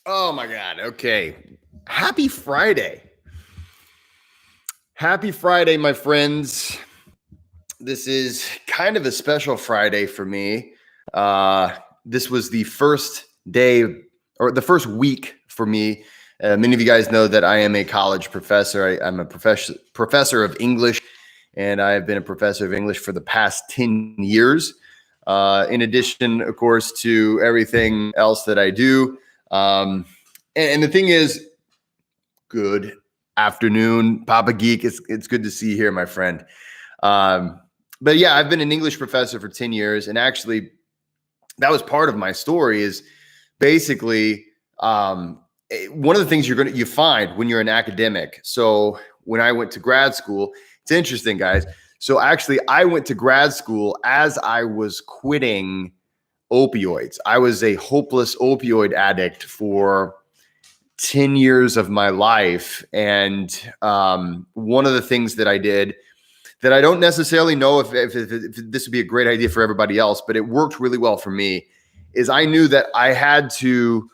Oh my God. Okay. Happy Friday. Happy Friday, my friends. This is kind of a special Friday for me. This was the first day or the first week for me. Many of you guys know that I am a college professor. I'm a professor of English, and I have been a professor of English for the past 10 years. In addition, of course, to everything else that I do. And the thing is, good afternoon, Papa Geek. It's good to see you here, my friend. Um, but yeah, I've been an English professor for 10 years, and actually, that was part of my story. Is basically one of the things you find when you're an academic. So when I went to grad school, it's interesting, guys. So actually, I went to grad school as I was quitting opioids. I was a hopeless opioid addict for 10 years of my life. And one of the things that I did that I don't necessarily know if this would be a great idea for everybody else, but it worked really well for me, is I knew that I had to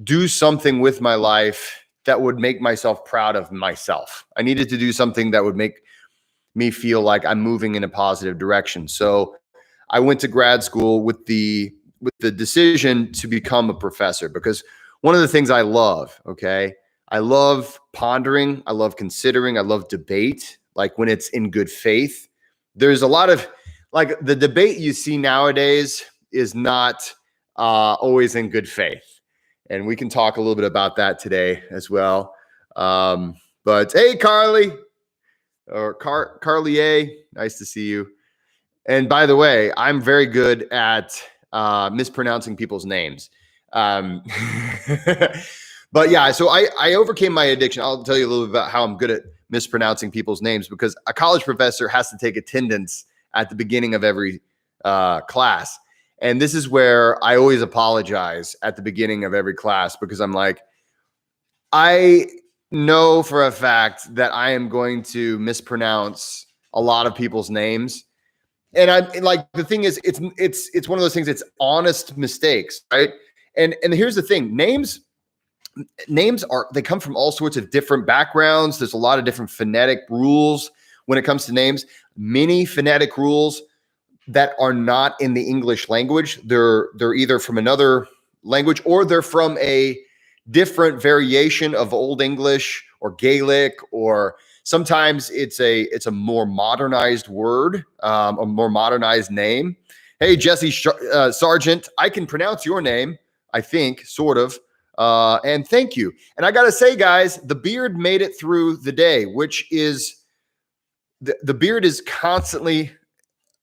do something with my life that would make myself proud of myself. I needed to do something that would make me feel like I'm moving in a positive direction. So I went to grad school with the decision to become a professor, because one of the things I love, okay, I love pondering, I love considering, I love debate, like when it's in good faith. There's a lot of, like, the debate you see nowadays is not always in good faith. And we can talk a little bit about that today as well. But hey, Carly, or Carlier, nice to see you. And by the way, I'm very good at mispronouncing people's names. Um, but yeah, so I overcame my addiction. I'll tell you a little bit about how I'm good at mispronouncing people's names, because a college professor has to take attendance at the beginning of every class. And this is where I always apologize at the beginning of every class, because I'm like, I know for a fact that I am going to mispronounce a lot of people's names. And I like, the thing is, it's one of those things. It's honest mistakes, right? And here's the thing: names they come from all sorts of different backgrounds. There's a lot of different phonetic rules when it comes to names. Many phonetic rules that are not in the English language. They're either from another language, or they're from a different variation of Old English or Gaelic, or sometimes it's a more modernized word, a more modernized name. Hey, Jesse Sargent, I can pronounce your name, I think, sort of. And thank you. And I got to say, guys, the beard made it through the day, which is the beard is constantly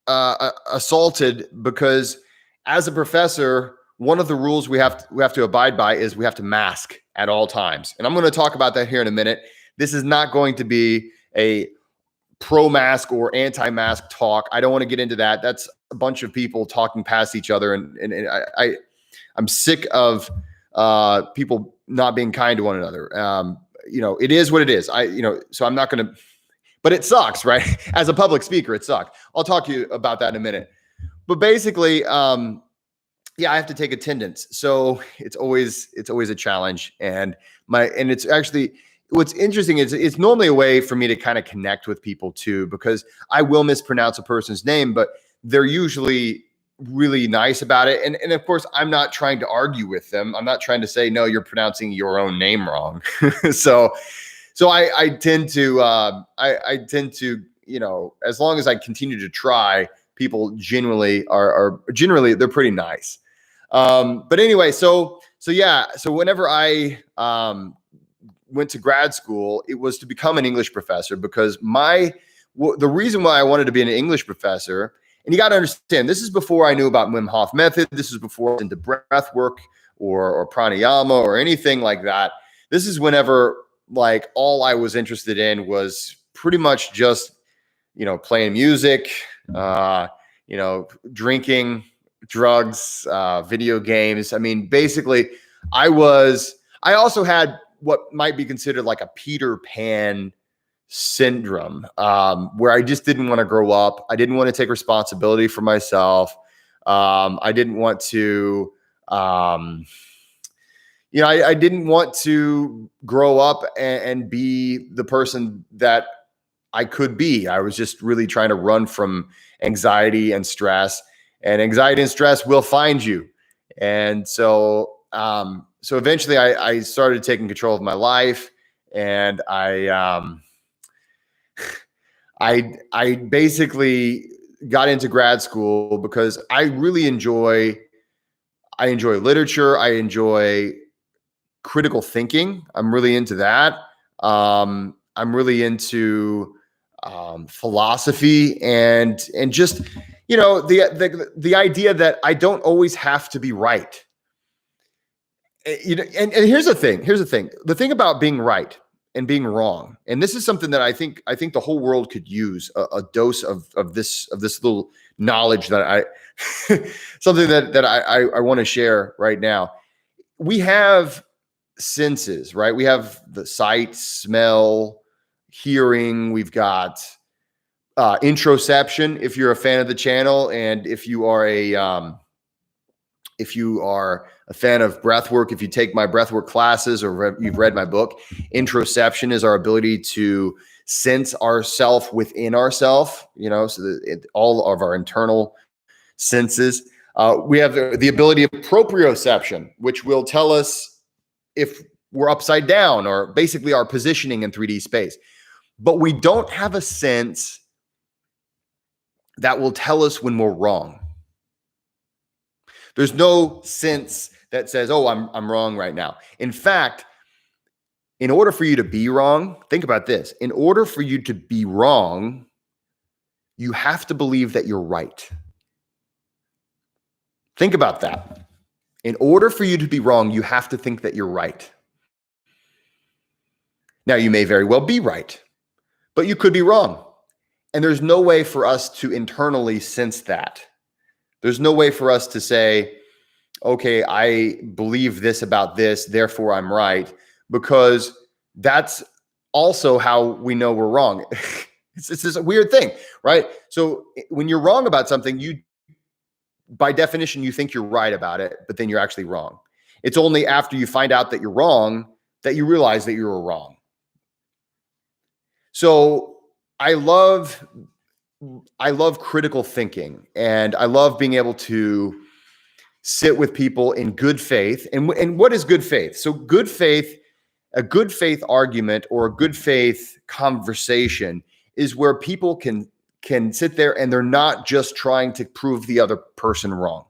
assaulted, because as a professor, one of the rules we have to abide by is we have to mask at all times. And I'm going to talk about that here in a minute. This is not going to be a pro-mask or anti-mask talk. I don't want to get into that. That's a bunch of people talking past each other, and I'm sick of people not being kind to one another. It is what it is. So I'm not going to. But it sucks, right? As a public speaker, it sucks. I'll talk to you about that in a minute. But basically, yeah, I have to take attendance, so it's always a challenge. And it's actually, what's interesting is it's normally a way for me to kind of connect with people too, because I will mispronounce a person's name, but they're usually really nice about it. And of course, I'm not trying to argue with them. I'm not trying to say, no, you're pronouncing your own name wrong. So I tend to as long as I continue to try, people generally are generally, they're pretty nice. But anyway, so whenever I went to grad school, it was to become an English professor, because the reason why I wanted to be an English professor, and you got to understand, this is before I knew about Wim Hof method. This is before I was into breathwork or pranayama or anything like that. This is whenever, like, all I was interested in was pretty much just, playing music, drinking, drugs, video games. I mean, basically, I also had what might be considered like a Peter Pan syndrome, where I just didn't want to grow up. I didn't want to take responsibility for myself. I didn't want to, I didn't want to grow up and be the person that I could be. I was just really trying to run from anxiety and stress, and anxiety and stress will find you. And so eventually I started taking control of my life, and I basically got into grad school because I really enjoy literature. I enjoy critical thinking. I'm really into that. I'm really into philosophy and just the idea that I don't always have to be right. And here's the thing. The thing about being right and being wrong, and this is something that I think the whole world could use a dose of this little knowledge that I something that I want to share right now. We have senses, right? We have the sight, smell, hearing. We've got introception, if you're a fan of the channel, and if you are a fan of breathwork, if you take my breathwork classes or you've read my book, introception is our ability to sense ourself within ourself, so that all of our internal senses. We have the ability of proprioception, which will tell us if we're upside down, or basically our positioning in 3D space. But we don't have a sense that will tell us when we're wrong. There's no sense that says, oh, I'm wrong right now. In fact, in order for you to be wrong, think about this. In order for you to be wrong, you have to believe that you're right. Think about that. In order for you to be wrong, you have to think that you're right. Now, you may very well be right, but you could be wrong. And there's no way for us to internally sense that. There's no way for us to say, okay, I believe this about this, therefore I'm right, because that's also how we know we're wrong. It's this weird thing, right? So when you're wrong about something, by definition, you think you're right about it, but then you're actually wrong. It's only after you find out that you're wrong that you realize that you were wrong. So I love critical thinking, and I love being able to sit with people in good faith. And what is good faith? So a good faith argument or a good faith conversation is where people can sit there and they're not just trying to prove the other person wrong.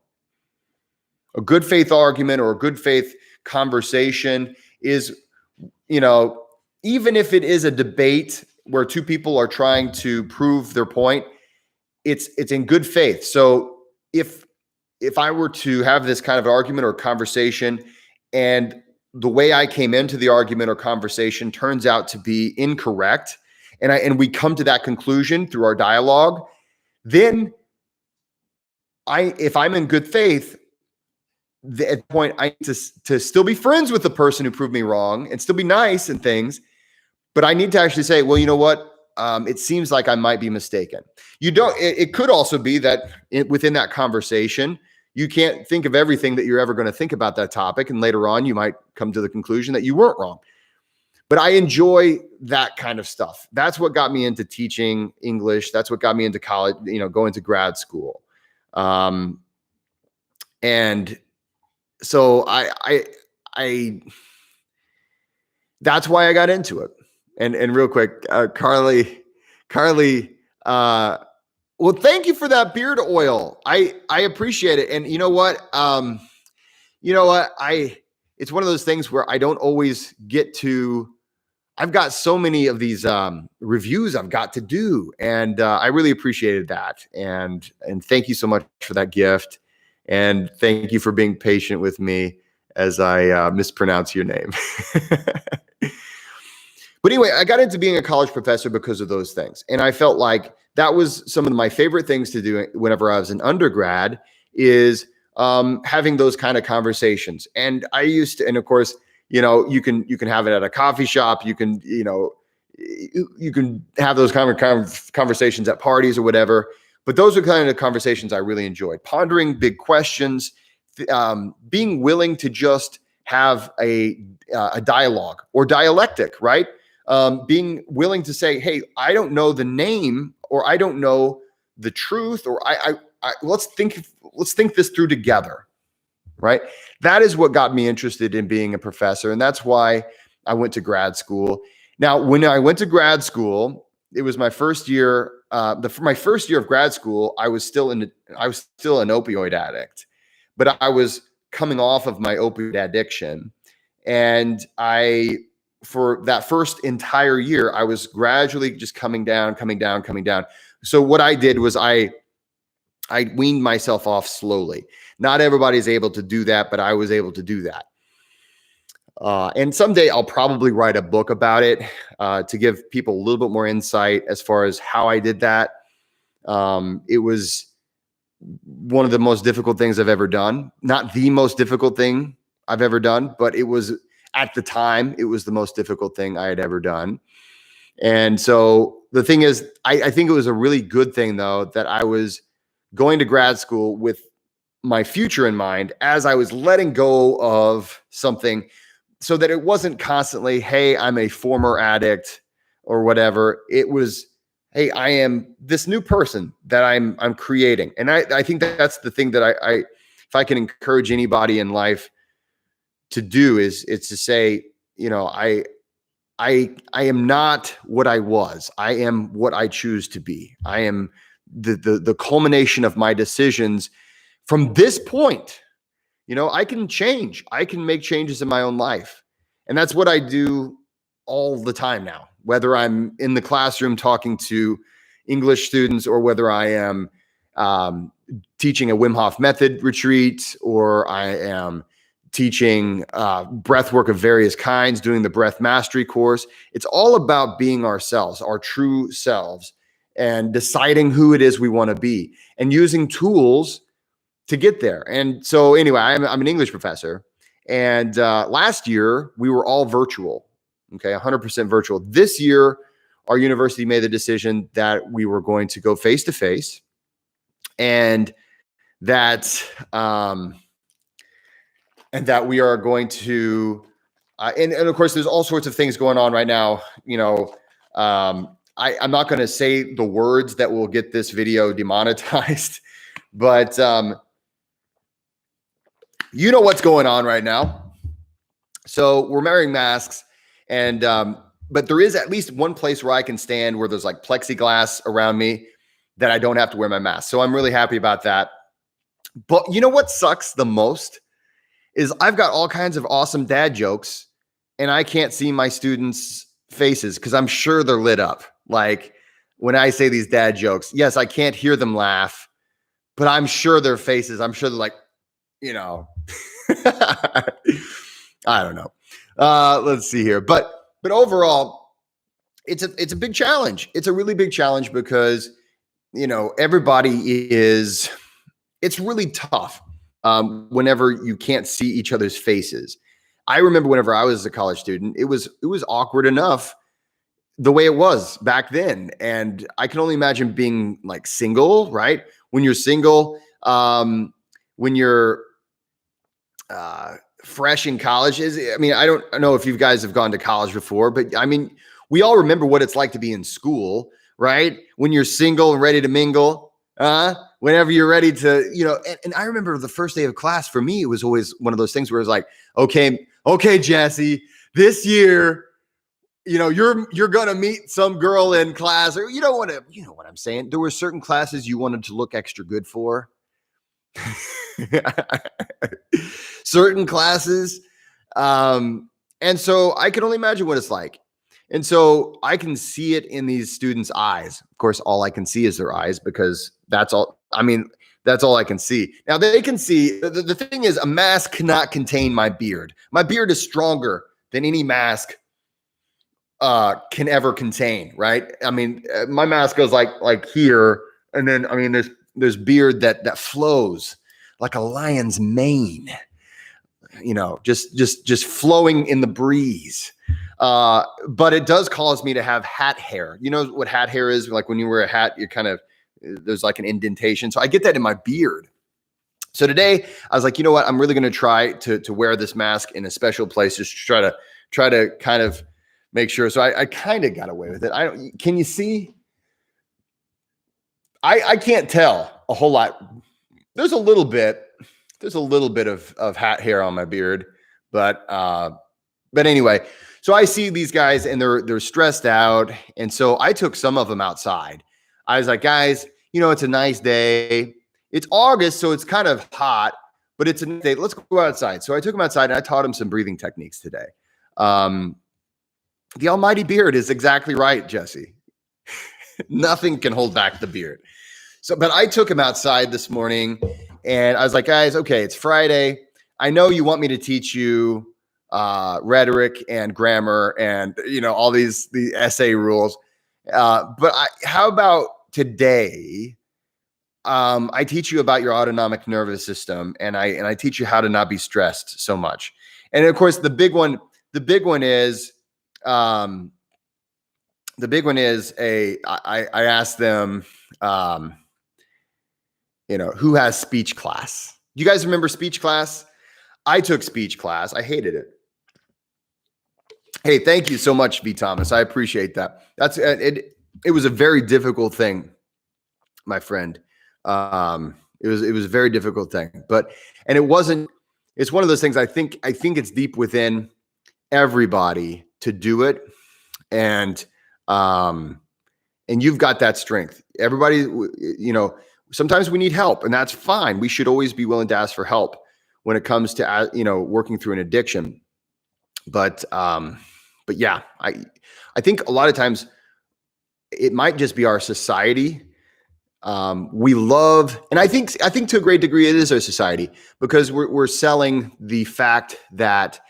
A good faith argument or a good faith conversation is, even if it is a debate where two people are trying to prove their point, it's in good faith. So if I were to have this kind of argument or conversation, and the way I came into the argument or conversation turns out to be incorrect, and we come to that conclusion through our dialogue, then if I'm in good faith, at that point I need to still be friends with the person who proved me wrong and still be nice and things. But I need to actually say, well, you know what? It seems like I might be mistaken. It could also be that within that conversation, you can't think of everything that you're ever going to think about that topic. And later on, you might come to the conclusion that you weren't wrong. But I enjoy that kind of stuff. That's what got me into teaching English. That's what got me into college, going to grad school. And so I that's why I got into it. And real quick, Carly, well, thank you for that beard oil. I appreciate it. And you know what? It's one of those things where I don't always get to. I've got so many of these reviews I've got to do, and I really appreciated that. And thank you so much for that gift, and thank you for being patient with me as I mispronounce your name. But anyway, I got into being a college professor because of those things. And I felt like that was some of my favorite things to do whenever I was an undergrad, is having those kind of conversations. And I used to, and of course, you can have it at a coffee shop. You can have those kind of conversations at parties or whatever. But those are kind of the conversations I really enjoyed. Pondering big questions, being willing to just have a dialogue or dialectic, right? Being willing to say, hey, I don't know the name, or I don't know the truth, or let's think this through together, right? That is what got me interested in being a professor, and that's why I went to grad school. Now, when I went to grad school, it was my first year. My first year of grad school, I was still an opioid addict, but I was coming off of my opioid addiction, and for that first entire year, I was gradually just coming down. So what I did was I weaned myself off slowly. Not everybody's able to do that, but I was able to do that. And someday I'll probably write a book about it to give people a little bit more insight as far as how I did that. It was one of the most difficult things I've ever done. Not the most difficult thing I've ever done, but it was, at the time, it was the most difficult thing I had ever done. And so the thing is, I think it was a really good thing, though, that I was going to grad school with my future in mind as I was letting go of something, so that it wasn't constantly, hey, I'm a former addict or whatever. It was, hey, I am this new person that I'm creating. And I think that's the thing that if I can encourage anybody in life to do is to say, I am not what I was. I am what I choose to be. I am the culmination of my decisions from this point. I can change. I can make changes in my own life. And that's what I do all the time now, whether I'm in the classroom talking to English students, or whether I am teaching a Wim Hof method retreat, or I am teaching breathwork of various kinds, doing the breath mastery course. It's all about being ourselves, our true selves, and deciding who it is we want to be, and using tools to get there. And so anyway, I'm an English professor, and last year we were all virtual, okay, 100% virtual. This year, our university made the decision that we were going to go face to face, and that we are going to, and of course, there's all sorts of things going on right now. I'm not going to say the words that will get this video demonetized, but you know what's going on right now. So we're wearing masks, and but there is at least one place where I can stand where there's like plexiglass around me that I don't have to wear my mask. So I'm really happy about that. But you know what sucks the most is I've got all kinds of awesome dad jokes, and I can't see my students' faces because I'm sure they're lit up. Like when I say these dad jokes, yes, I can't hear them laugh, but I'm sure their faces, I'm sure they're like, I don't know. Let's see here. But overall, it's a big challenge. It's a really big challenge because, everybody is, it's really tough whenever you can't see each other's faces. I remember whenever I was a college student, it was awkward enough the way it was back then. And I can only imagine being like single, right? When you're single, when you're fresh in college, I don't know if you guys have gone to college before, but we all remember what it's like to be in school, right? When you're single and ready to mingle, whenever you're ready to, and I remember the first day of class for me, it was always one of those things where it's like, okay, Jesse, this year, you're going to meet some girl in class, or you know what I'm saying? There were certain classes you wanted to look extra good for. Certain classes. And so I can only imagine what it's like. And so I can see it in these students' eyes. Of course, all I can see is their eyes, because that's all I can see. Now they can see, the thing is, a mask cannot contain my beard. My beard is stronger than any mask can ever contain, right? My mask goes like here, and then there's beard that flows like a lion's mane, just flowing in the breeze. But it does cause me to have hat hair. You know what hat hair is? Like when you wear a hat, you're there's like an indentation. So I get that in my beard. So today I was like, you know what? I'm really going to try to wear this mask in a special place, just to try to kind of make sure. So I kind of got away with it. Can you see? I can't tell a whole lot. There's a little bit of hat hair on my beard, but anyway, so I see these guys and they're stressed out. And so I took some of them outside. I was like, guys, it's a nice day. It's August, so it's kind of hot, but it's a nice day. Let's go outside. So I took them outside and I taught them some breathing techniques today. The almighty beard is exactly right, Jesse. Nothing can hold back the beard. So, but I took him outside this morning and I was like, guys, okay, it's Friday. I know you want me to teach you rhetoric and grammar and, all the essay rules. But how about today? I teach you about your autonomic nervous system and I teach you how to not be stressed so much. And of course, the big one is, I asked them, who has speech class? Do you guys remember speech class? I took speech class. I hated it. Hey, thank you so much, V. Thomas. I appreciate that. That's it. It was a very difficult thing, my friend. It was a very difficult thing, and it wasn't. It's one of those things. I think it's deep within everybody to do it, and you've got that strength. Everybody, sometimes we need help, and that's fine. We should always be willing to ask for help when it comes to working through an addiction. But yeah, I think a lot of times it might just be our society. We love, and I think to a great degree it is our society, because we're selling the fact that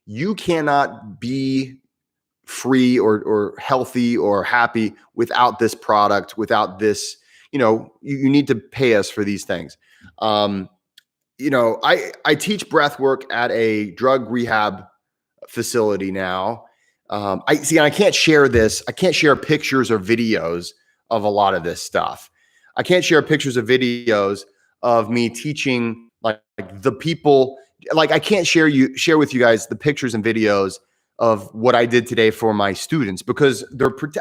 you cannot be free or healthy or happy without this product, without this, you need to pay us for these things. I teach breath work at a drug rehab facility now. I can't share this. I can't share pictures or videos of a lot of this stuff. I can't share pictures or videos of me teaching like the people. Like I can't share with you guys the pictures and videos of what I did today for my students, because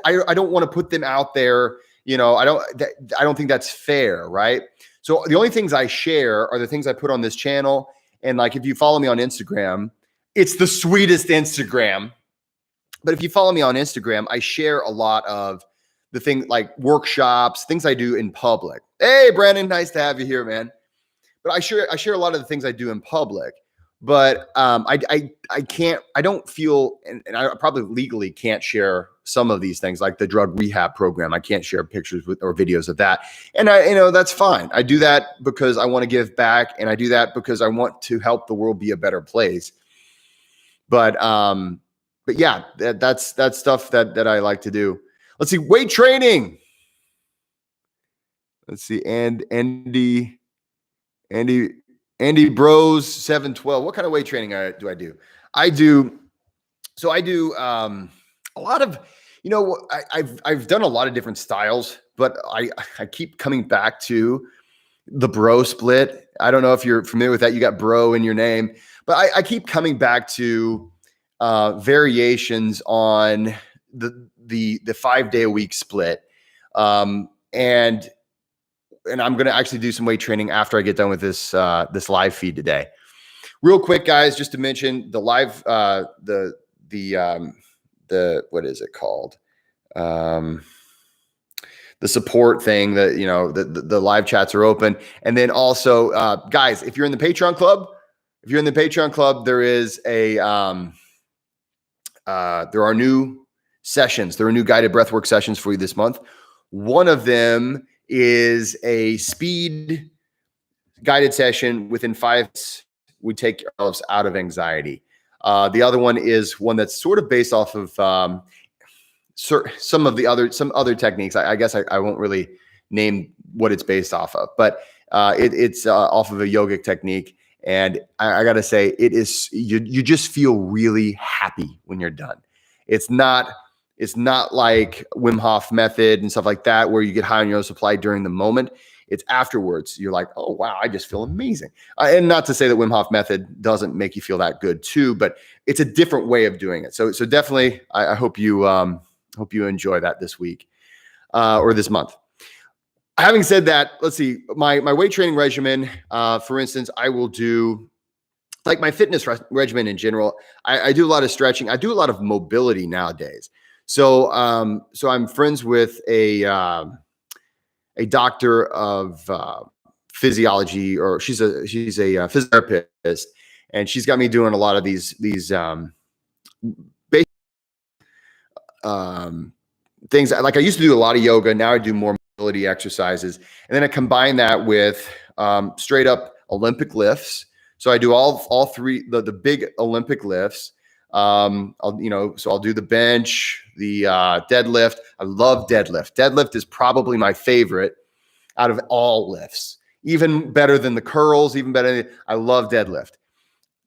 I don't want to put them out there. I don't think that's fair, right? So the only things I share are the things I put on this channel. And like, if you follow me on Instagram, it's the sweetest Instagram. But if you follow me on Instagram, I share a lot of the things like workshops, things I do in public. Hey, Brandon, nice to have you here, man. But I share a lot of the things I do in public. But I don't feel, and I probably legally can't share some of these things, like the drug rehab program. I can't share pictures or videos of that. And that's fine. I do that because I want to give back, and I do that because I want to help the world be a better place. But yeah, that's stuff that I like to do. Let's see, weight training. Let's see, and Andy Bros 712. What kind of weight training do I do? I do a lot of, I've done a lot of different styles, but I keep coming back to the bro split. I don't know if you're familiar with that. You got bro in your name, but I keep coming back to variations on the 5-day-a-week split. And I'm going to actually do some weight training after I get done with this live feed today. Real quick, guys, just to mention the live, the what is it called? The support thing that, the live chats are open. And then also, guys, if you're in the Patreon club, there is there are new sessions. There are new guided breathwork sessions for you this month. One of them is a speed guided session. Within 5 minutes, we take ourselves out of anxiety. The other one is one that's sort of based off of some other techniques. I guess I won't really name what it's based off of, but it's off of a yogic technique. And I got to say, it is, you just feel really happy when you're done. It's not like Wim Hof method and stuff like that, where you get high on your own supply during the moment. It's afterwards. You're like, oh, wow, I just feel amazing. And not to say that Wim Hof method doesn't make you feel that good too, but it's a different way of doing it. So definitely, I hope you enjoy that this week or this month. Having said that, let's see, my weight training regimen, for instance, I will do like my fitness regimen in general. I do a lot of stretching. I do a lot of mobility nowadays. So I'm friends with a doctor of physiology, or she's a physiotherapist, and she's got me doing a lot of these basic things. Like I used to do a lot of yoga. Now I do more mobility exercises, and then I combine that with straight up Olympic lifts. So I do all three, the big Olympic lifts. I'll do the bench, the deadlift. I love deadlift. Deadlift is probably my favorite out of all lifts, even better than the curls, even better. I love deadlift.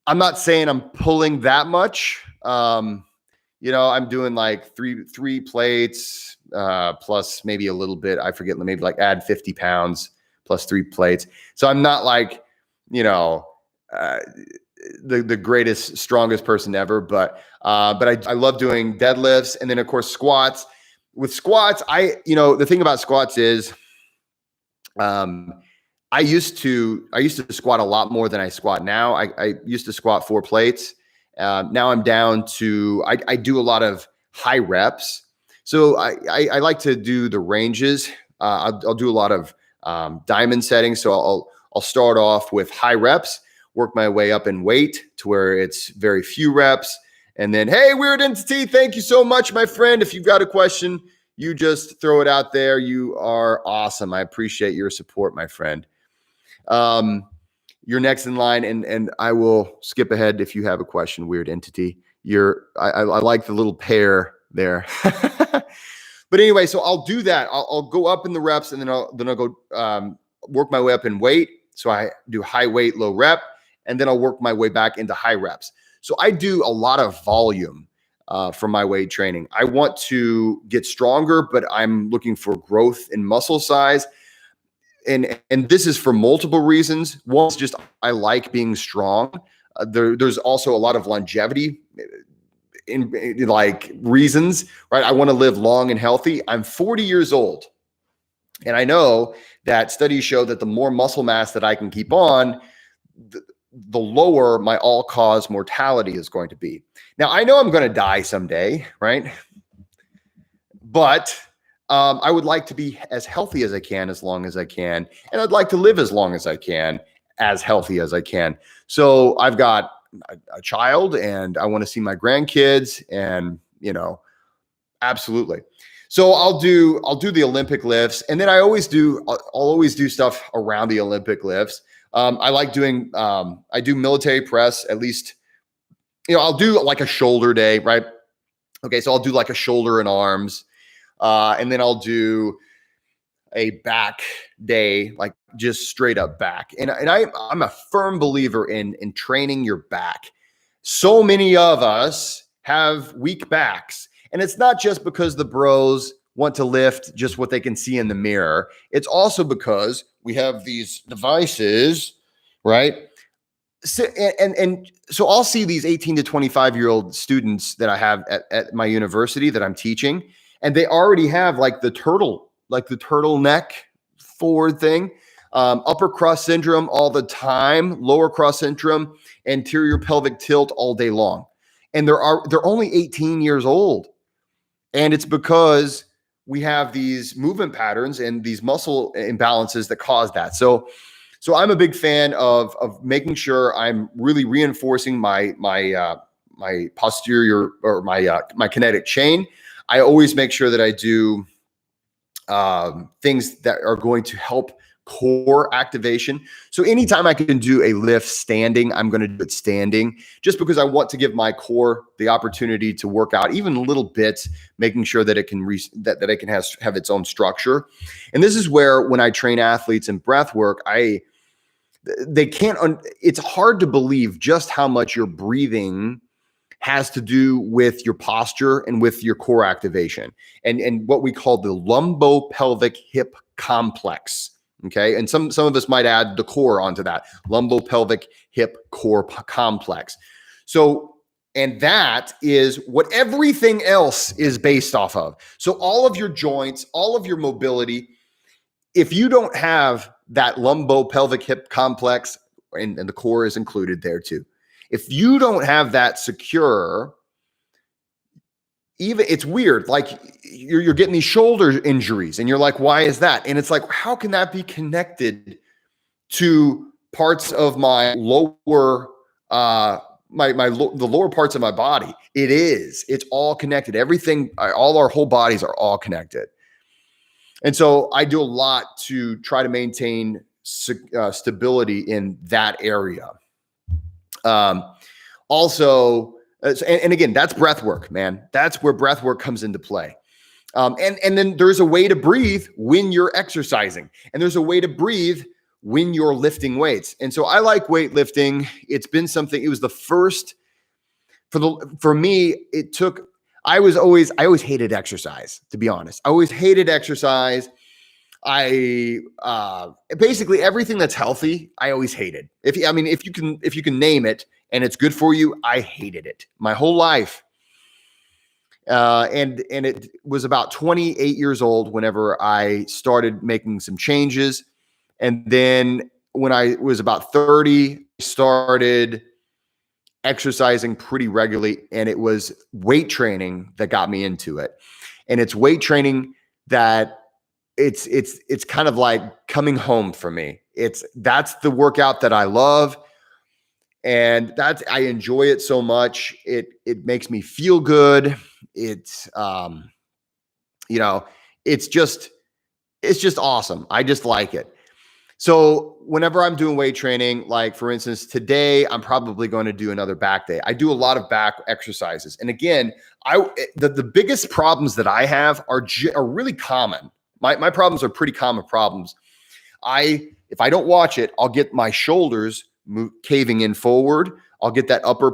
I'm not saying I'm pulling that much. I'm doing like three plates, plus maybe a little bit. I forget, maybe like add 50 pounds plus 3 plates. So I'm not like, the greatest, strongest person ever, but I love doing deadlifts, and then of course squats. With squats, the thing about squats is, I used to squat a lot more than I squat now. I used to squat 4 plates. Now I'm down to, I do a lot of high reps. So I like to do the ranges. I'll do a lot of diamond settings. So I'll start off with high reps, work my way up in weight to where it's very few reps. And then, hey, Weird Entity, thank you so much, my friend. If you've got a question, you just throw it out there. You are awesome. I appreciate your support, my friend. You're next in line, and I will skip ahead if you have a question, Weird Entity. I like the little pair there. But anyway, so I'll do that. I'll go up in the reps, and then I'll go work my way up in weight. So I do high weight, low rep, and then I'll work my way back into high reps. So I do a lot of volume for my weight training. I want to get stronger, but I'm looking for growth in muscle size. And this is for multiple reasons. One is just I like being strong. There's also a lot of longevity in like reasons, right? I want to live long and healthy. I'm 40 years old, and I know that studies show that the more muscle mass that I can keep on, the lower my all-cause mortality is going to be. Now, I know I'm going to die someday, right? But I would like to be as healthy as I can, as long as I can. And I'd like to live as long as I can, as healthy as I can. So I've got a child, and I want to see my grandkids, and, absolutely. So I'll do the Olympic lifts, and then I'll always do stuff around the Olympic lifts. I like doing, I do military press, at least, I'll do like a shoulder day, right? Okay. So I'll do like a shoulder and arms, and then I'll do a back day, like just straight up back. And I'm a firm believer in training your back. So many of us have weak backs, and it's not just because the bros want to lift just what they can see in the mirror. It's also because we have these devices, right? So, and so I'll see these 18 to 25-year-old students that I have at my university that I'm teaching, and they already have like the turtleneck forward thing, upper cross syndrome all the time, lower cross syndrome, anterior pelvic tilt all day long. And they're only 18 years old. And it's because we have these movement patterns and these muscle imbalances that cause that. So I'm a big fan of making sure I'm really reinforcing my posterior, or my kinetic chain. I always make sure that I do things that are going to help core activation. So anytime I can do a lift standing, I'm going to do it standing, just because I want to give my core the opportunity to work out even a little bit, making sure that it can that it can have its own structure. And this is where, when I train athletes in breath work, it's hard to believe just how much your breathing has to do with your posture and with your core activation, and what we call the lumbopelvic hip complex. Okay. And some of us might add the core onto that, lumbopelvic hip core complex. So, and that is what everything else is based off of. So all of your joints, all of your mobility, if you don't have that lumbopelvic hip complex, and the core is included there too, if you don't have that secure, even it's weird, like you're getting these shoulder injuries and you're like, why is that? And it's like, how can that be connected to parts of my lower the lower parts of my body? It's all connected. Everything, all our whole bodies are all connected. And so I do a lot to try to maintain stability in that area. Also, and again, that's breath work, man. That's where breath work comes into play. And then there's a way to breathe when you're exercising, and there's a way to breathe when you're lifting weights. And so I like weightlifting. It's been something, it was the first for me, it took, I always hated exercise, to be honest. I always hated exercise. I basically everything that's healthy, I always hated. If you can name it and it's good for you, I hated it my whole life. And it was about 28 years old whenever I started making some changes. And then when I was about 30, I started exercising pretty regularly, and it was weight training that got me into it. And it's weight training that it's kind of like coming home for me. That's the workout that I love, and I enjoy it so much. It makes me feel good. It's it's just awesome. I just like it. So whenever I'm doing weight training, like for instance, today, I'm probably going to do another back day. I do a lot of back exercises. And again, the biggest problems that I have are really common. My problems are pretty common problems. If I don't watch it, I'll get my shoulders caving in forward. I'll get that upper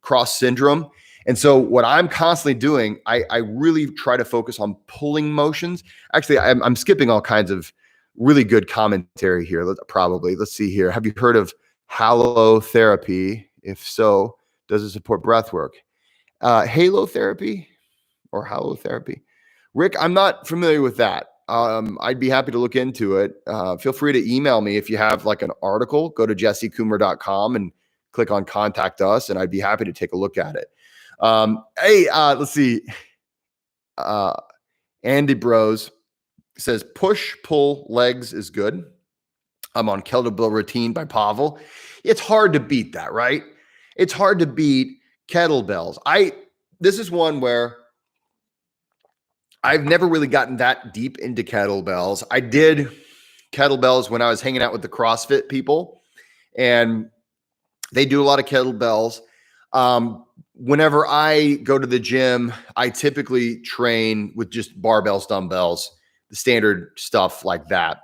cross syndrome. And so what I'm constantly doing, I really try to focus on pulling motions. Actually, I'm skipping all kinds of really good commentary here. Let's see here. Have you heard of halotherapy? If so, does it support breath work? Halotherapy or halotherapy? Rick, I'm not familiar with that. I'd be happy to look into it. Feel free to email me if you have like an article. Go to jessecoomer.com and click on contact us, and I'd be happy to take a look at it. Let's see. Andy Bros says push pull legs is good. I'm on kettlebell routine by Pavel. It's hard to beat that, right? It's hard to beat kettlebells. This is one where I've never really gotten that deep into kettlebells. I did kettlebells when I was hanging out with the CrossFit people, and they do a lot of kettlebells. Whenever I go to the gym, I typically train with just barbells, dumbbells, the standard stuff like that.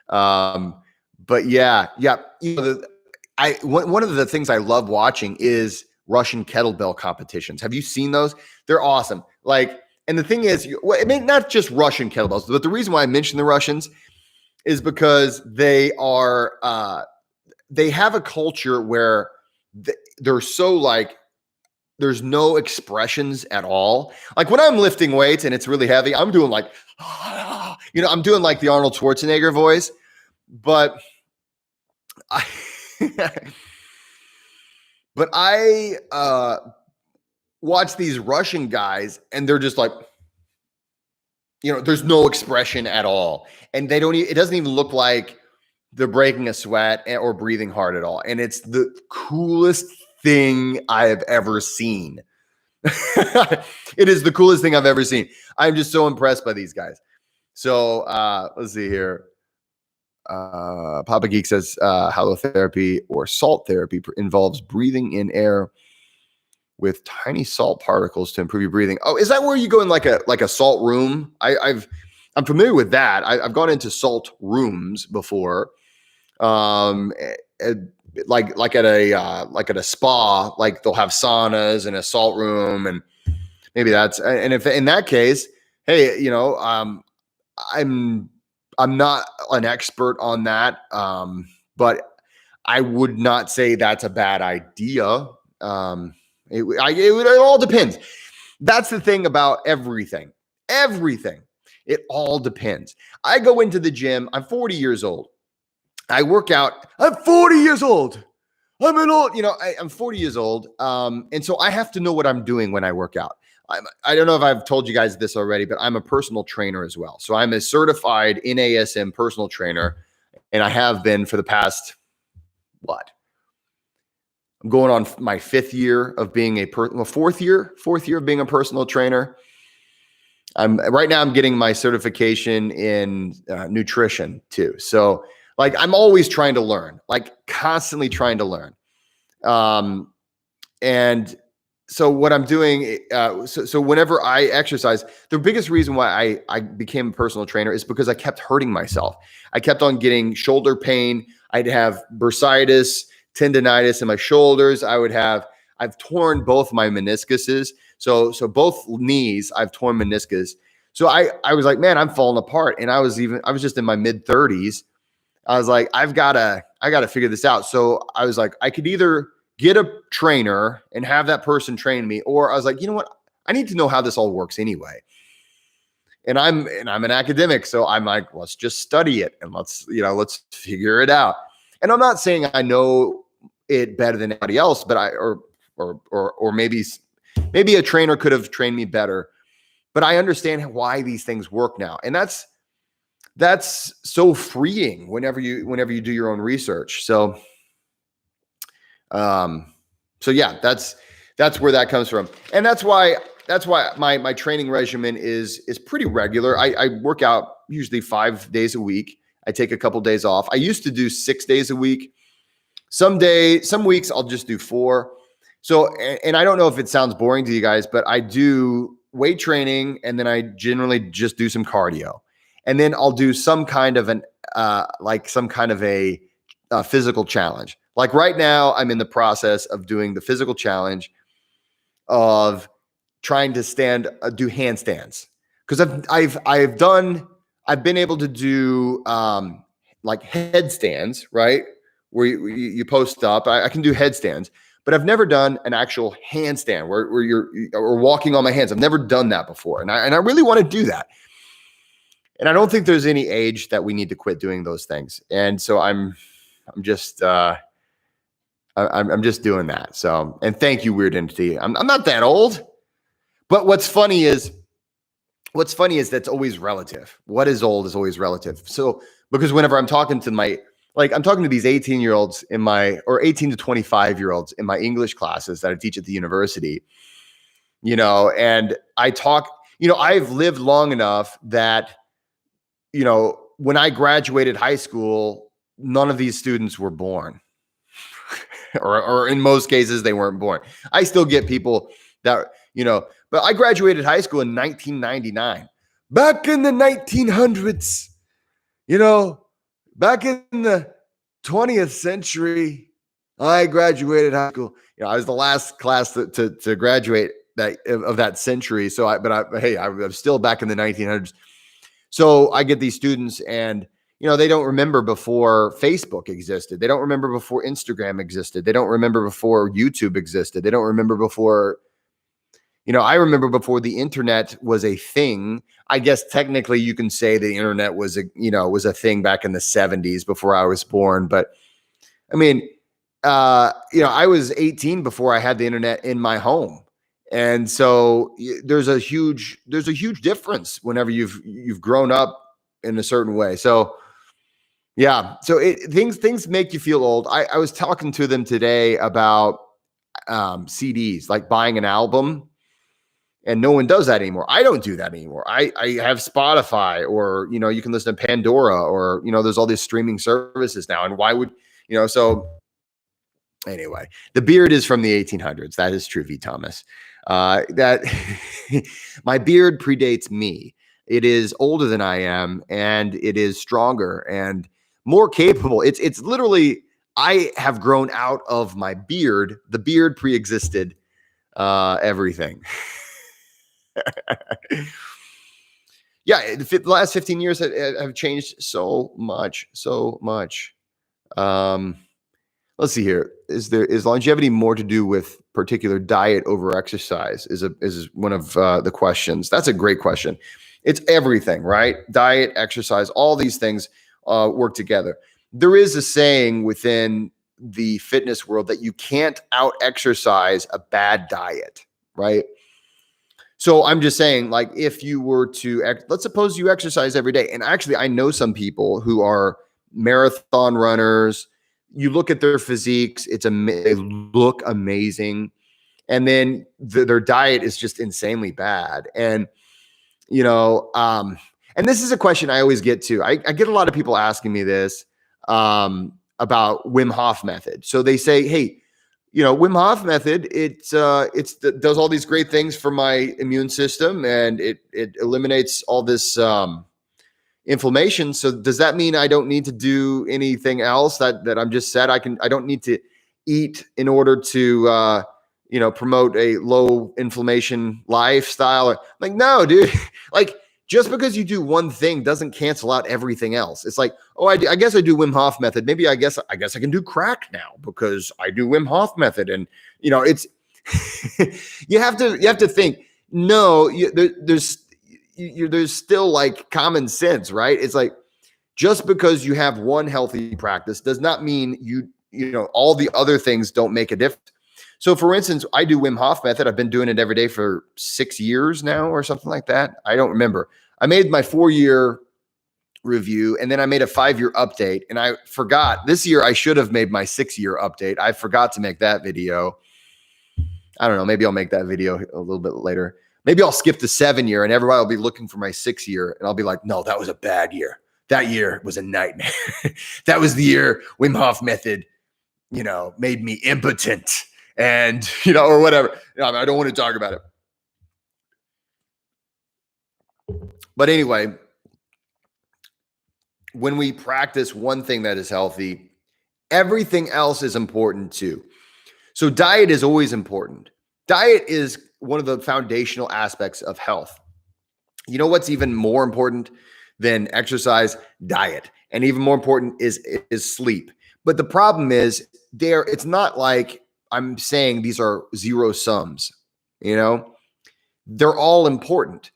But yeah. One of the things I love watching is Russian kettlebell competitions. Have you seen those? They're awesome. And the thing is, not just Russian kettlebells, but the reason why I mention the Russians is because they have a culture where they're so there's no expressions at all. Like when I'm lifting weights and it's really heavy, I'm doing I'm doing like the Arnold Schwarzenegger voice, but I watch these Russian guys and they're just like, there's no expression at all. And it doesn't even look like they're breaking a sweat or breathing hard at all. And it's the coolest thing I have ever seen. It is the coolest thing I've ever seen. I'm just so impressed by these guys. So let's see here. Papa Geek says halotherapy or salt therapy involves breathing in air with tiny salt particles to improve your breathing. Oh, is that where you go in like a salt room? I'm familiar with that. I've gone into salt rooms before. Like at a spa, like they'll have saunas and a salt room, and maybe and if in that case, hey, I'm I'm not an expert on that, but I would not say that's a bad idea. It all depends. That's the thing about everything. Everything. It all depends. I go into the gym. I'm 40 years old. I work out. I'm 40 years old. I'm an old, I'm 40 years old. And so I have to know what I'm doing when I work out. I don't know if I've told you guys this already, but I'm a personal trainer as well. So I'm a certified NASM personal trainer, and I have been for the past, I'm going on my fifth year of being fourth year of being a personal trainer. Right now I'm getting my certification in nutrition too. So like I'm always trying to learn, like constantly trying to learn. And so what I'm doing, so whenever I exercise, the biggest reason why I became a personal trainer is because I kept hurting myself. I kept on getting shoulder pain. I'd have bursitis, tendonitis in my shoulders. I've torn both my meniscuses. So both knees, I've torn meniscus. So I was like, man, I'm falling apart. And I was just in my mid 30s. I was like, I got to figure this out. So I was like, I could either get a trainer and have that person train me, or I was like, you know what? I need to know how this all works anyway. And I'm an academic. So I'm like, let's just study it and let's figure it out. And I'm not saying I know it better than anybody else, but or maybe a trainer could have trained me better, but I understand why these things work now. And that's so freeing whenever you do your own research. So yeah, that's where that comes from. And that's why my training regimen is pretty regular. I work out usually 5 days a week. I take a couple days off. I used to do 6 days a week. Some weeks I'll just do 4. So, and I don't know if it sounds boring to you guys, but I do weight training and then I generally just do some cardio. And then I'll do some kind of a physical challenge. Like right now, I'm in the process of doing the physical challenge of trying to do handstands, because I've been able to do like headstands, right? Where you post up. I can do headstands, but I've never done an actual handstand where you're walking on my hands. I've never done that before, and I really want to do that. And I don't think there's any age that we need to quit doing those things. And so I'm just doing that. So, and thank you, Weird Entity. I'm not that old, but what's funny is that's always relative. What is old is always relative. So, because whenever I'm talking to I'm talking to these 18-year-olds or 18 to 25-year-olds in my English classes that I teach at the university, and I talk, I've lived long enough that, when I graduated high school, none of these students were born. or in most cases, they weren't born. I still get people that, but I graduated high school in 1999. Back in the 1900s, back in the 20th century, I graduated high school. I was the last class to graduate of that century. So I'm still back in the 1900s. So I get these students and, they don't remember before Facebook existed. They don't remember before Instagram existed. They don't remember before YouTube existed. They don't remember before, I remember before the internet was a thing. I guess technically you can say the internet was a thing back in the 70s before I was born. But I mean, I was 18 before I had the internet in my home. And so there's a huge difference whenever you've grown up in a certain way. So yeah, so things make you feel old. I was talking to them today about CDs, like buying an album, and no one does that anymore. I don't do that anymore. I have Spotify, or you can listen to Pandora, or there's all these streaming services now. And why would so anyway, the beard is from the 1800s. That is true, V. Thomas. That my beard predates me. It is older than I am, and it is stronger and more capable. It's literally, I have grown out of my beard. The beard pre-existed everything. yeah, the last 15 years have changed so much, so much. Um, let's see here. Is longevity more to do with particular diet over exercise? Is one of the questions. That's a great question. It's everything, right? Diet, exercise, all these things work together. There is a saying within the fitness world that you can't out exercise a bad diet, right? So I'm just saying, like, if you were to, let's suppose you exercise every day. And actually, I know some people who are marathon runners. You look at their physiques, they look amazing. And then their diet is just insanely bad. And, you know, and this is a question I always get to. I get a lot of people asking me this about Wim Hof method. So they say, hey, you know, Wim Hof method, it does all these great things for my immune system, and it eliminates all this inflammation. So does that mean I don't need to do anything else that I'm just said? I don't need to eat in order to promote a low inflammation lifestyle? Like, no, dude. Like, just because you do one thing doesn't cancel out everything else. It's like, oh, I guess I do Wim Hof method. Maybe I guess I can do crack now because I do Wim Hof method. And it's you have to think. No, there's still like common sense, right? It's like, just because you have one healthy practice does not mean all the other things don't make a difference. So for instance, I do Wim Hof method. I've been doing it every day for 6 years now or something like that. I don't remember. I made my 4-year review and then I made a 5-year update, and I forgot this year I should have made my 6-year update. I forgot to make that video. I don't know. Maybe I'll make that video a little bit later. Maybe I'll skip the 7-year and everybody will be looking for my 6-year and I'll be like, no, that was a bad year. That year was a nightmare. That was the year Wim Hof method, made me impotent and, or whatever. I don't want to talk about it. But anyway, when we practice one thing that is healthy, everything else is important too. So diet is always important. Diet is one of the foundational aspects of health. You know what's even more important than exercise? Diet. And even more important is sleep. But the problem is it's not like I'm saying these are zero sums, they're all important.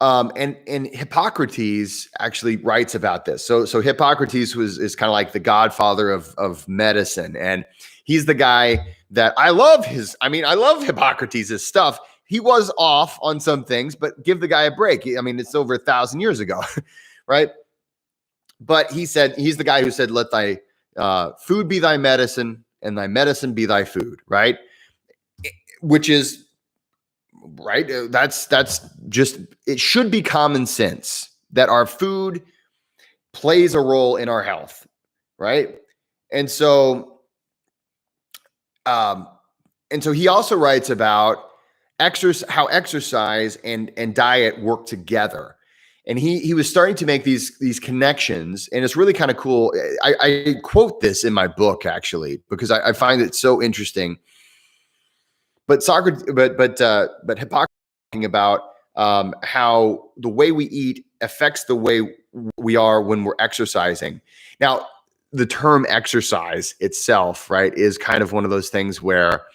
And Hippocrates actually writes about this. So Hippocrates is kind of like the godfather of medicine. And he's the guy that I love Hippocrates' stuff. He was off on some things, but give the guy a break. I mean, it's over 1,000 years ago, right? But he's the guy who said, let thy food be thy medicine and thy medicine be thy food, right? Which is, right? That's just, it should be common sense that our food plays a role in our health, right? And so he also writes about how exercise and diet work together. And he was starting to make these connections, and it's really kind of cool. I quote this in my book actually because I find it so interesting. But Hippocrates talking about how the way we eat affects the way we are when we're exercising. Now, the term exercise itself, right, is kind of one of those things where,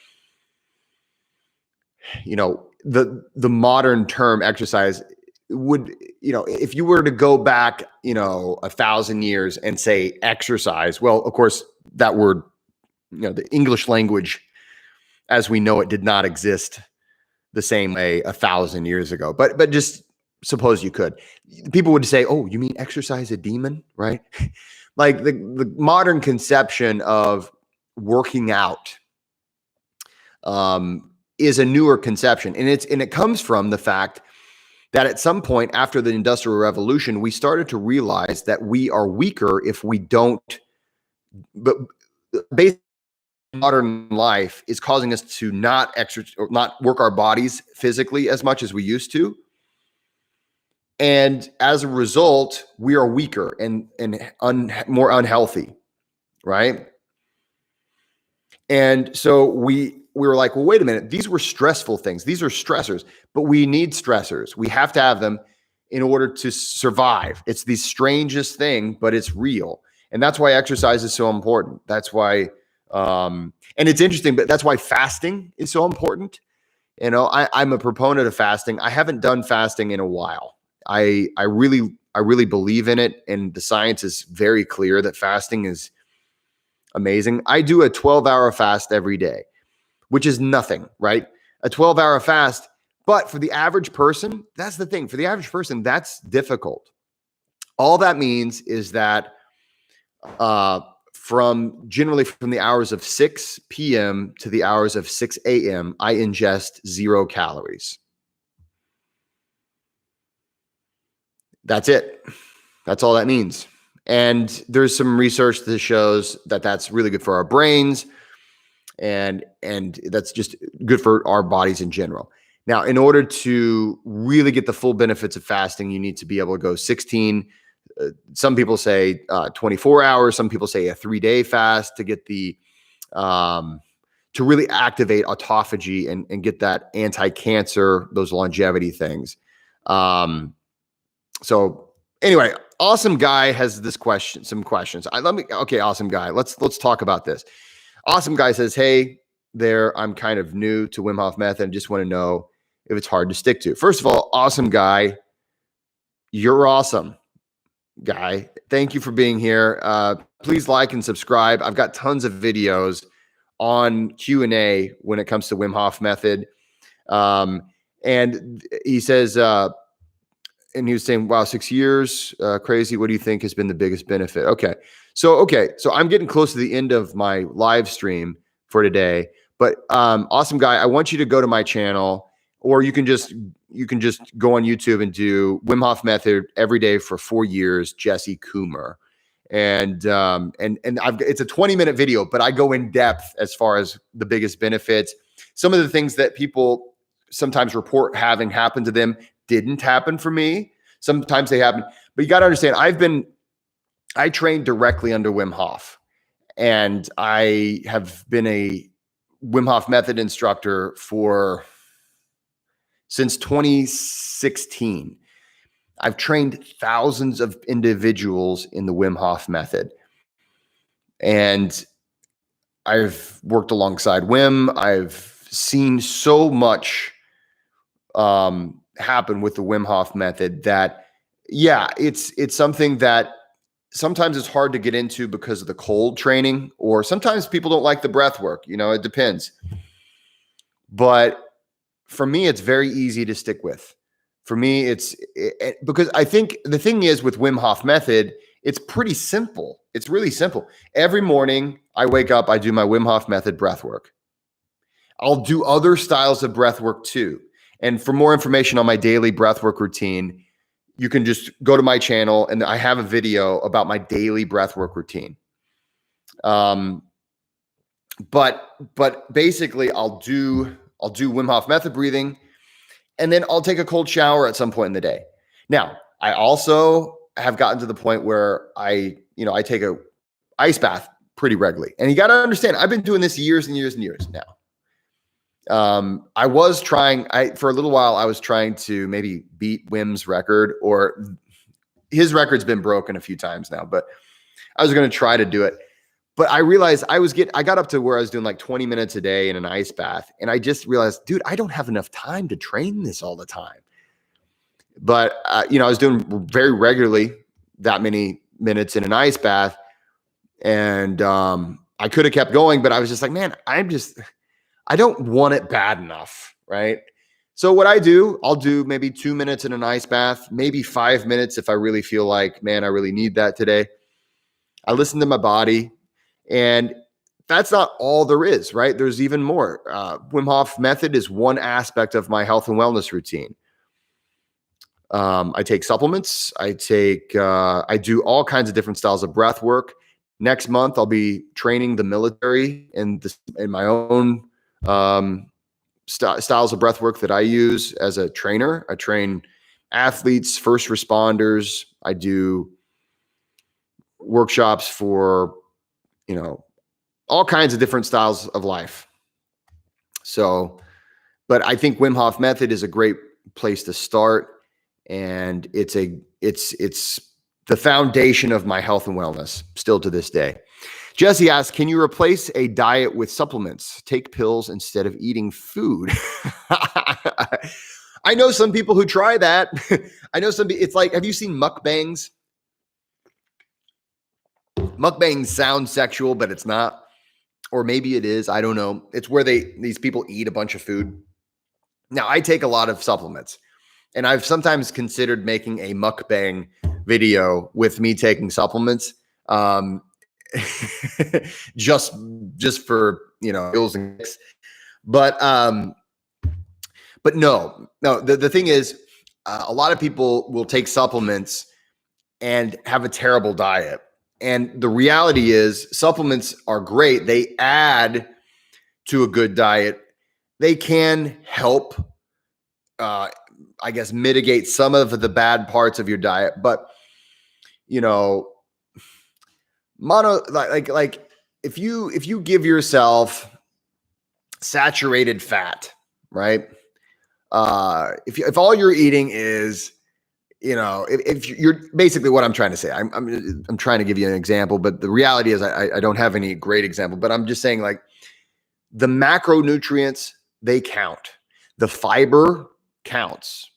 the modern term exercise would, if you were to go back, 1,000 years and say exercise, well, of course, that word, the English language as we know it did not exist the same way 1,000 years ago. But just suppose you could. People would say, oh, you mean exercise a demon, right? Like the modern conception of working out is a newer conception. And it comes from the fact that at some point after the Industrial Revolution, we started to realize that we are weaker if we don't, but basically modern life is causing us to not work our bodies physically as much as we used to. And as a result, we are weaker and more unhealthy, right? And so we were like, well, wait a minute. These were stressful things. These are stressors, but we need stressors. We have to have them in order to survive. It's the strangest thing, but it's real. And that's why exercise is so important. That's why, and it's interesting, but that's why fasting is so important. You know, I'm a proponent of fasting. I haven't done fasting in a while. I really believe in it, and the science is very clear that fasting is amazing. I do a 12-hour fast every day, which is nothing, right? A 12-hour fast, but for the average person, that's the thing. For the average person, that's difficult. All that means is that generally from the hours of 6 p.m. to the hours of 6 a.m., I ingest 0 calories. That's it. That's all that means. And there's some research that shows that that's really good for our brains, and that's just good for our bodies in general. Now, in order to really get the full benefits of fasting, you need to be able to go 16. Some people say 24 hours. Some people say a 3-day fast to get the to really activate autophagy and get that anti-cancer, those longevity things. So anyway, awesome guy has this question, some questions. Awesome guy. Let's talk about this. Awesome guy says, hey there, I'm kind of new to Wim Hof method and just want to know if it's hard to stick to. First of all, awesome guy, you're awesome guy. Thank you for being here. Please like and subscribe. I've got tons of videos on Q&A when it comes to Wim Hof method. And he says, and he was saying, wow, 6 years, crazy. What do you think has been the biggest benefit? Okay. So I'm getting close to the end of my live stream for today, but awesome guy, I want you to go to my channel, or you can just go on YouTube and do Wim Hof method every day for 4 years, Jesse Coomer. And it's a 20-minute video, but I go in depth as far as the biggest benefits. Some of the things that people sometimes report having happened to them didn't happen for me. Sometimes they happen, but you got to understand, I trained directly under Wim Hof, and I have been a Wim Hof method instructor since 2016. I've trained thousands of individuals in the Wim Hof method, and I've worked alongside Wim. I've seen so much happen with the Wim Hof method that, yeah, it's something that sometimes it's hard to get into because of the cold training, or sometimes people don't like the breath work. You know, it depends. But for me, it's very easy to stick with. For me, because I think the thing is with Wim Hof method, it's pretty simple. It's really simple. Every morning I wake up, I do my Wim Hof method breath work. I'll do other styles of breath work too. And for more information on my daily breathwork routine, you can just go to my channel, and I have a video about my daily breathwork routine. But basically, I'll do Wim Hof method breathing, and then I'll take a cold shower at some point in the day. Now, I also have gotten to the point where I take a ice bath pretty regularly. And you got to understand, I've been doing this years and years and years now. For a little while, I was trying to maybe beat Wim's record, or his record's been broken a few times now, but I was going to try to do it. But I realized I got up to where I was doing like 20 minutes a day in an ice bath. And I just realized, dude, I don't have enough time to train this all the time. But, I was doing very regularly that many minutes in an ice bath. And I could have kept going, but I was just like, man, I don't want it bad enough, right? So what I'll do maybe 2 minutes in an ice bath, maybe 5 minutes if I really feel like, man, I really need that today. I listen to my body, and that's not all there is, right? There's even more. Wim Hof method is one aspect of my health and wellness routine. I take supplements. I do all kinds of different styles of breath work. Next month, I'll be training the military in my own styles of breath work that I use as a trainer. I train athletes, first responders. I do workshops for, all kinds of different styles of life. So, but I think Wim Hof method is a great place to start. and it's the foundation of my health and wellness still to this day. Jesse asks, can you replace a diet with supplements? Take pills instead of eating food. I know some people who try that. I know it's like, have you seen mukbangs? Mukbangs sound sexual, but it's not. Or maybe it is. I don't know. It's where these people eat a bunch of food. Now, I take a lot of supplements, and I've sometimes considered making a mukbang video with me taking supplements, just for, bills and kicks. But no. The thing is, a lot of people will take supplements and have a terrible diet. And the reality is supplements are great. They add to a good diet. They can help, mitigate some of the bad parts of your diet. But, if you give yourself saturated fat, right? If all you're eating is, if you're basically what I'm trying to say, I'm trying to give you an example, but the reality is I don't have any great example, but I'm just saying, like, the macronutrients, they count. The fiber counts.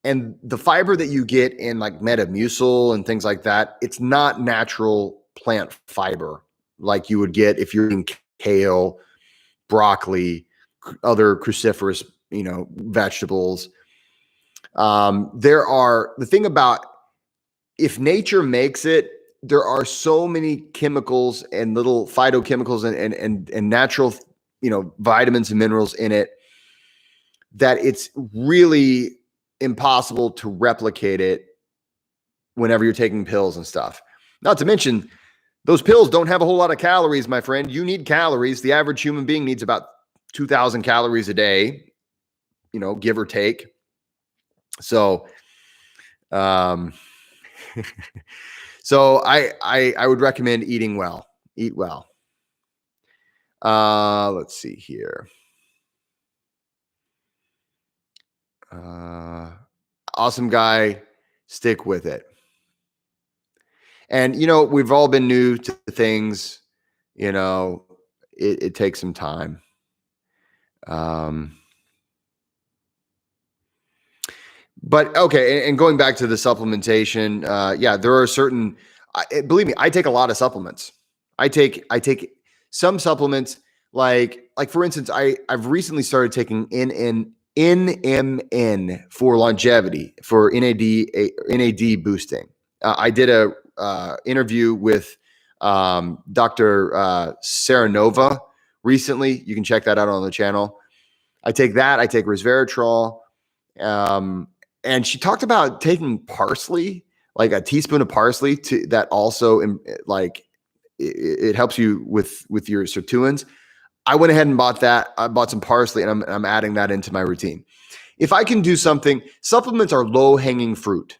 And the fiber that you get in like Metamucil and things like that, it's not natural plant fiber like you would get if you're eating kale, broccoli, other cruciferous, vegetables. The thing about, if nature makes it, there are so many chemicals and little phytochemicals and natural, vitamins and minerals in it that it's really impossible to replicate it whenever you're taking pills and stuff. Not to mention, those pills don't have a whole lot of calories, my friend. You need calories. The average human being needs about 2,000 calories a day, give or take. So, so I would recommend eating well. Eat well. Let's see here. Awesome guy. Stick with it. And, we've all been new to things, it takes some time. But okay. And going back to the supplementation, there are certain, believe me, I take a lot of supplements. I take some supplements, like for instance, I've recently started taking NMN for longevity, for NAD boosting. I did a interview with Dr. Saranova recently. You can check that out on the channel. I take that. I take resveratrol. And she talked about taking parsley, like a teaspoon of parsley, that also it helps you with your sirtuins. I went ahead and bought that. I bought some parsley, and I'm adding that into my routine. If I can do something, supplements are low-hanging fruit.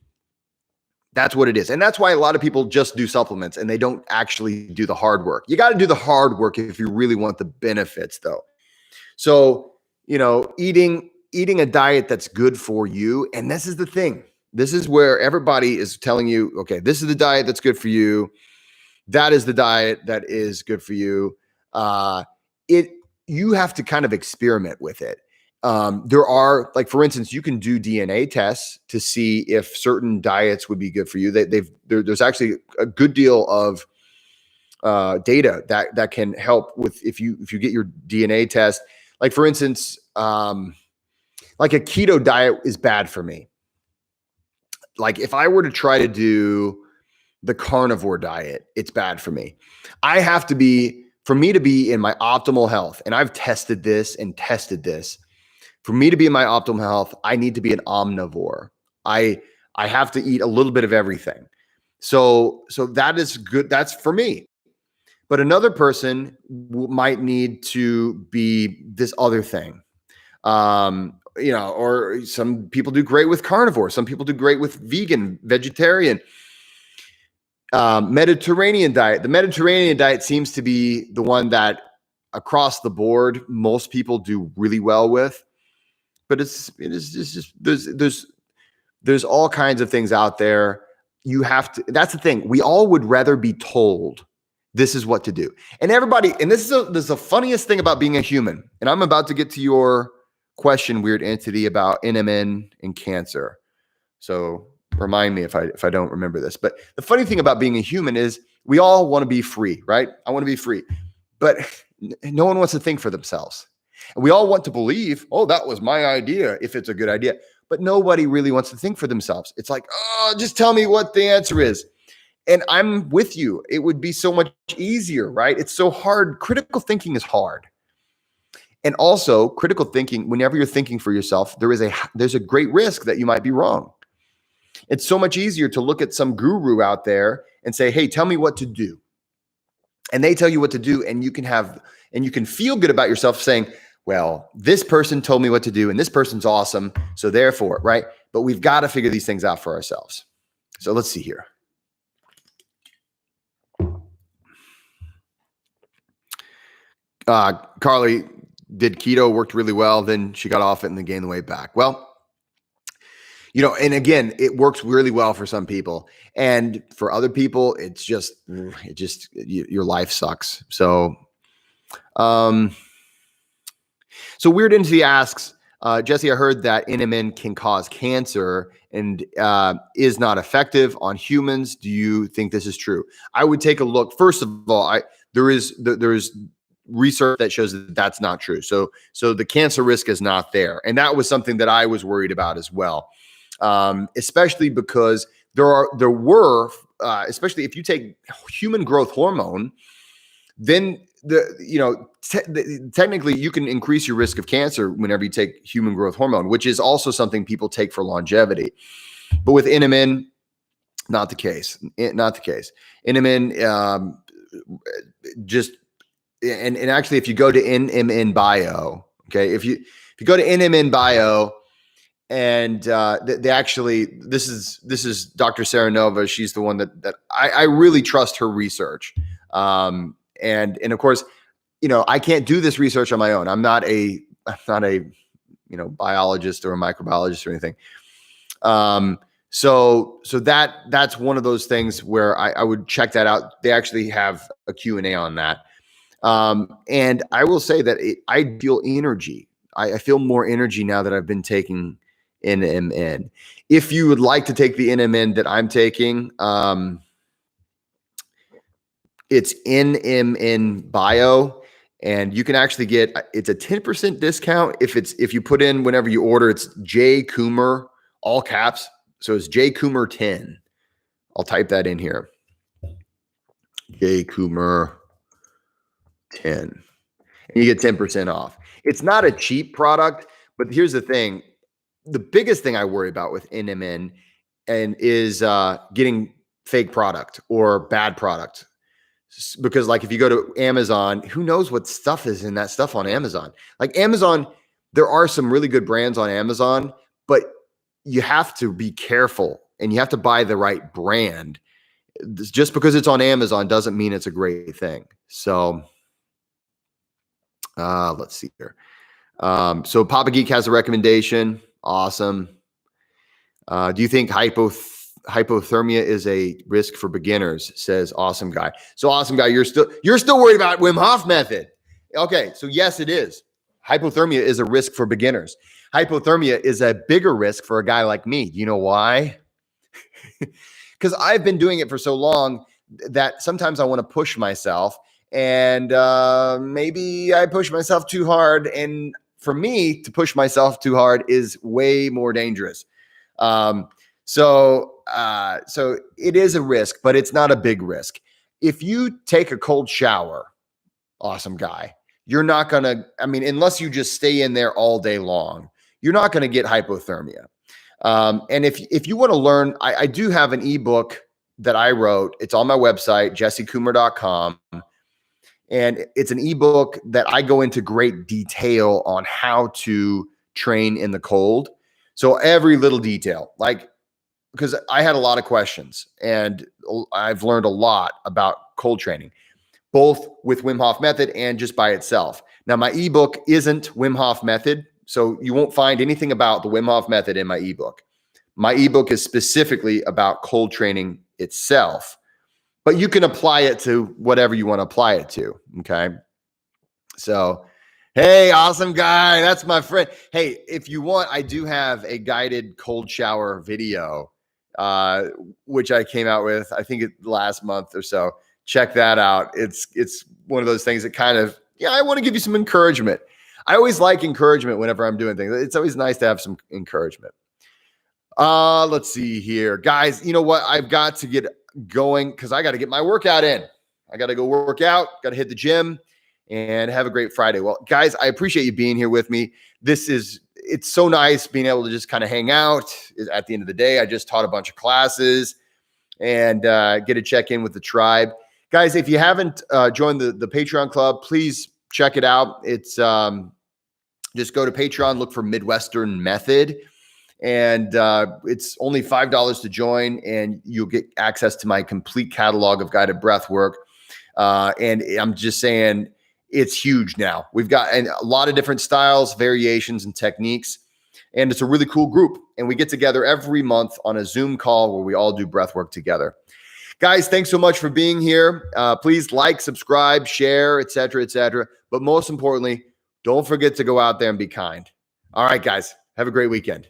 That's what it is. And that's why a lot of people just do supplements and they don't actually do the hard work. You got to do the hard work if you really want the benefits, though. So, eating a diet that's good for you. And this is the thing. This is where everybody is telling you, okay, this is the diet that's good for you. That is the diet that is good for you. You have to kind of experiment with it. There are, like, for instance, you can do DNA tests to see if certain diets would be good for you. There's actually a good deal of data that can help with if you get your DNA test. Like, for instance, like a keto diet is bad for me. Like, if I were to try to do the carnivore diet, it's bad for me. For me to be in my optimal health, and I've tested this. For me to be in my optimal health, I need to be an omnivore. I have to eat a little bit of everything. So that is good. That's for me. But another person might need to be this other thing. Or some people do great with carnivore. Some people do great with vegan, vegetarian. Mediterranean diet. The Mediterranean diet seems to be the one that across the board most people do really well with. But it is just there's There's all kinds of things out there. You have to, that's the thing. We all would rather be told this is what to do. And everybody, and this is the funniest thing about being a human. And I'm about to get to your question, weird entity, about NMN and cancer. So remind me if I don't remember this. But the funny thing about being a human is we all want to be free, right? I want to be free. But no one wants to think for themselves. And we all want to believe, oh, that was my idea, if it's a good idea. But nobody really wants to think for themselves. It's like, oh, just tell me what the answer is. And I'm with you. It would be so much easier, right? It's so hard. Critical thinking is hard. And also, critical thinking, whenever you're thinking for yourself, there's a great risk that you might be wrong. It's so much easier to look at some guru out there and say, hey, tell me what to do. And they tell you what to do, and you can feel good about yourself saying, well, this person told me what to do, and this person's awesome, so therefore, right? But we've got to figure these things out for ourselves. So let's see here. Carly did keto, worked really well. Then she got off it and then gained the weight back. Well, and again, it works really well for some people, and for other people, your life sucks. So, Weird Entity asks, Jesse, I heard that NMN can cause cancer and is not effective on humans. Do you think this is true? I would take a look. First of all, there is research that shows that that's not true. So the cancer risk is not there. And that was something that I was worried about as well. Especially because there were, especially if you take human growth hormone, then technically you can increase your risk of cancer whenever you take human growth hormone, which is also something people take for longevity. But with NMN, not the case. Not the case. NMN and actually, if you go to NMN Bio, okay, if you go to NMN Bio, and they actually, this is Dr. Sarah Nova. She's the one that I really trust her research. And of course, I can't do this research on my own. I'm not a biologist or a microbiologist or anything. So that's one of those things where I would check that out. They actually have a Q&A on that. And I will say that I feel energy. I feel more energy now that I've been taking NMN. If you would like to take the NMN that I'm taking, it's NMN Bio, and you can actually get, it's a 10% discount if you put in, whenever you order, it's J Coomer, all caps. So it's J Coomer 10. I'll type that in here. J Coomer 10. And you get 10% off. It's not a cheap product, but here's the thing. The biggest thing I worry about with NMN is getting fake product or bad product. Because like if you go to Amazon, who knows what stuff is in that stuff on Amazon? Like Amazon, there are some really good brands on Amazon, but you have to be careful and you have to buy the right brand. Just because it's on Amazon doesn't mean it's a great thing. So let's see here. So Papa Geek has a recommendation. Awesome. Do you think hypothermia is a risk for beginners? Says Awesome Guy. So Awesome Guy, you're still worried about Wim Hof method. Okay, so yes, it is. Hypothermia is a risk for beginners. Hypothermia is a bigger risk for a guy like me. Do you know why? Because I've been doing it for so long that sometimes I want to push myself, and maybe I push myself too hard. And for me to push myself too hard is way more dangerous. So it is a risk, but it's not a big risk. If you take a cold shower, Awesome Guy, you're not going to, unless you just stay in there all day long, you're not going to get hypothermia. And if you want to learn, I do have an ebook that I wrote. It's on my website, jessecoomer.com. And it's an ebook that I go into great detail on how to train in the cold. So every little detail, because I had a lot of questions and I've learned a lot about cold training, both with Wim Hof method and just by itself. Now, my ebook isn't Wim Hof method, so you won't find anything about the Wim Hof method in my ebook. My ebook is specifically about cold training itself, but you can apply it to whatever you want to apply it to. Okay. So, hey, awesome guy. That's my friend. Hey, if you want, I do have a guided cold shower video, which I came out with, I think last month or so. Check that out. It's one of those things that kind of, I want to give you some encouragement. I always like encouragement whenever I'm doing things. It's always nice to have some encouragement. Let's see here. Guys, you know what? I've got to get going because I got to get my workout in. I got to go work out, got to hit the gym, and have a great Friday. Well, guys, I appreciate you being here with me. It's so nice being able to just kind of hang out at the end of the day. I just taught a bunch of classes and get to check in with the tribe. Guys, if you haven't joined the Patreon club, please check it out. It's just go to Patreon, look for Midwestern Method. And it's only $5 to join, and you'll get access to my complete catalog of guided breath work. And I'm just saying it's huge now. We've got a lot of different styles, variations, and techniques. And it's a really cool group. And we get together every month on a Zoom call where we all do breath work together. Guys, thanks so much for being here. Please like, subscribe, share, et cetera, et cetera. But most importantly, don't forget to go out there and be kind. All right, guys, have a great weekend.